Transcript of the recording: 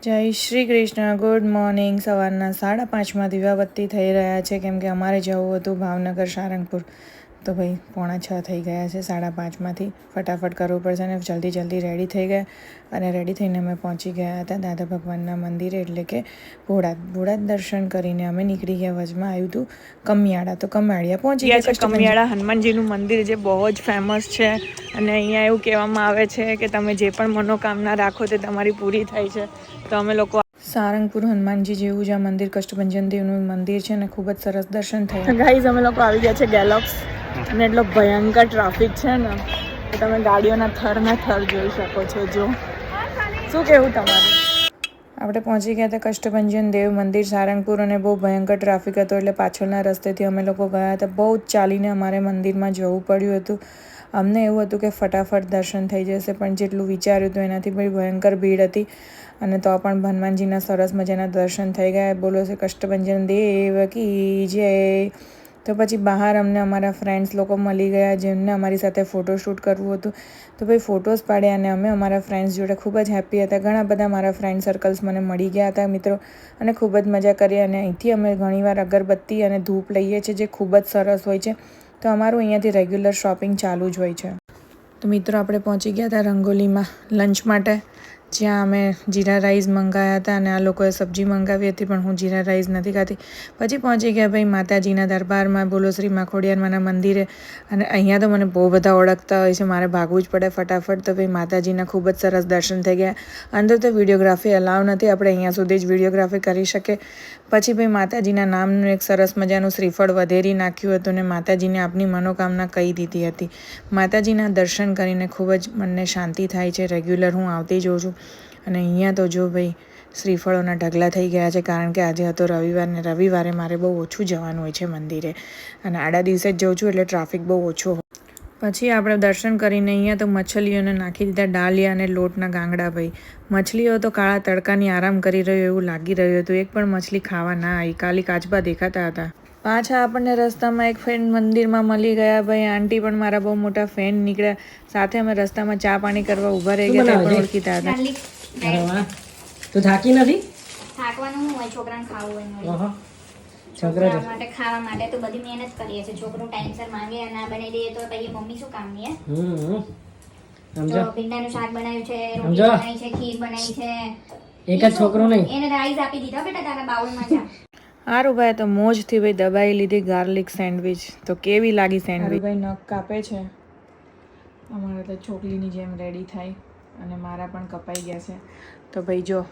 જય Shri Krishna. Good morning. સવારના 5:30 દીવાબત્તી થઈ રહ્યા છે કેમ કે અમારે જવું હતું ભાવનગર સારંગપુર. તો ભાઈ 4:45 થઈ ગયા છે. 5:30 ફટાફટ કરવું પડશે અને જલ્દી રેડી થઈ ગયા અને રેડી થઈને અમે પહોંચી ગયા હતા દાદા ભગવાનના મંદિરે, એટલે કે ભોળાદ દર્શન કરીને અમે નીકળી ગયા. વચમાં આવ્યું હતું કમિયાળા, તો કમિયાળા પહોંચી ગયા છે. કમિયાળા હનુમાનજીનું મંદિર જે બહુ જ ફેમસ છે અને અહીંયા એવું કહેવામાં આવે છે કે તમે જે પણ મનોકામના રાખો તે તમારી પૂરી થાય છે. તો અમે લોકો સારંગપુર હનુમાનજી જેવું જ આ મંદિર કષ્ટભંજન દેવનું મંદિર છે અને ખૂબ જ સરસ દર્શન થયા. ગાઈઝ અમે લોકો આવી ગયા છે ગેલોક્સ અને એટલો ભયંકર ટ્રાફિક છે ને કે તમે ગાડીઓના થર જોઈ શકો છો. જો શું કહેવું તમારું? આપણે પહોંચી ગયા હતા કષ્ટભંજન દેવ મંદિર સારંગપુર અને બહુ ભયંકર ટ્રાફિક હતો એટલે પાછળના રસ્તેથી અમે લોકો ગયા હતા. બહુ જ ચાલીને અમારે મંદિરમાં જવું પડ્યું હતું. અમને એવું હતું કે ફટાફટ દર્શન થઈ જશે, પણ જેટલું વિચાર્યું હતું એનાથી બધી ભયંકર ભીડ હતી અને તો પણ હનુમાનજીના સરસ મજાના દર્શન થઈ ગયા. બોલો છે કષ્ટભંજન દેવ કી જય. તો પછી બહાર અમને અમારા ફ્રેન્ડ્સ લોકો મળી ગયા જેમને અમારી સાથે ફોટોશૂટ કરવું હતું. તો ભાઈ ફોટોસ પાડ્યા અને અમે અમારા ફ્રેન્ડ્સ જોડે ખૂબ જ હેપી હતા. ઘણા બધા મારા ફ્રેન્ડ સર્કલ્સ મને મળી ગયા હતા મિત્રો, અને ખૂબ જ મજા કરી. અને અહીંથી અમે ઘણીવાર અગરબત્તી અને ધૂપ લઈએ છીએ જે ખૂબ જ સરસ હોય છે. તો અમારું અહીંયાથી રેગ્યુલર શોપિંગ ચાલુ જ હોય છે. તો મિત્રો આપણે પહોંચી ગયા હતા રંગોલીમાં લંચ માટે, જ્યાં અમે જીરા રાઈસ મંગાવ્યા હતા અને આ લોકોએ સબ્જી મંગાવી હતી, પણ હું જીરા રાઈસ નથી ખાતી. પછી પહોંચી ગયા ભાઈ માતાજીના દરબારમાં, બોલો શ્રી માખોડિયારમાંના મંદિરે. અને અહીંયા તો મને બહુ બધા ઓળખતા હોય છે, મારે ભાગવું જ પડે ફટાફટ. તો ભાઈ માતાજીના ખૂબ જ સરસ દર્શન થઈ ગયા. અંદર તો વિડીયોગ્રાફી અલાઉ નથી, આપણે અહીંયા સુધી જ વિડીયોગ્રાફી કરી શકીએ. પછી ભાઈ માતાજીના નામનું એક સરસ મજાનું શ્રીફળ વધેરી નાખ્યું હતું અને માતાજીને આપની મનોકામના કહી દીધી હતી. માતાજીના દર્શન કરીને ખૂબ જ મનને શાંતિ થાય છે. રેગ્યુલર હું આવતી જોઉં છું. અને અહીંયા તો જો ભાઈ શ્રીફળોના ઢગલા થઈ ગયા છે, કારણ કે આજે હતો રવિવાર ને રવિવારે મારે બહુ ઓછું જવાનું હોય છે મંદિરે, અને આડા દિવસે જ જઉં છું એટલે ટ્રાફિક બહુ ઓછો હોય. પછી આપણે દર્શન કરીને અહીંયા તો મછલીઓને નાખી દીધા ડાલિયા અને લોટના ગાંગડા. ભાઈ મછલીઓ તો કાળા તડકાની આરામ કરી રહ્યો એવું લાગી રહ્યું હતું. એક પણ મછલી ખાવા ના આવી, ખાલી કાચબા દેખાતા હતા. પાછા આપણને રસ્તામાં એક ફ્રેન્ડ મંદિરમાં મળી ગયા. ભાઈ આંટી પણ મારા બહુ મોટા ફેન નીકળ્યા. સાથે અમે રસ્તામાં ચા પાણી કરવા ઊભા રહી ગયા, પણ ઓળખીતા હતા. તો થાકી નથી? થાકવાનું હોય, છોકરાને ખાવું હોય. છોકરા માટે ખાવા માટે તો બધી મહેનત કરીએ છીએ. છોકરું ટાઈમસર માંગે અને ના બનાવી દઈએ તો પછી મમ્મી શું કામની હે? તો ભીંડાનું શાક બનાવ્યું છે, રોટલી બનાવી છે, ખીર બનાવી છે. એક જ છોકરો નહીં, એને રાઈસ આપી દીધા બેટા તારા બાઉલમાં જા. હારું ભાઈ તો મોજથી ભાઈ દબાઈ લીધી ગાર્લિક સેન્ડવિચ. તો કેવી લાગી સેન્ડવિચ? ભાઈ નખ કાપે છે. અમારે તો છોકરીની જેમ રેડી થાય અને મારા પણ કપાઈ ગયા છે. તો ભાઈ જો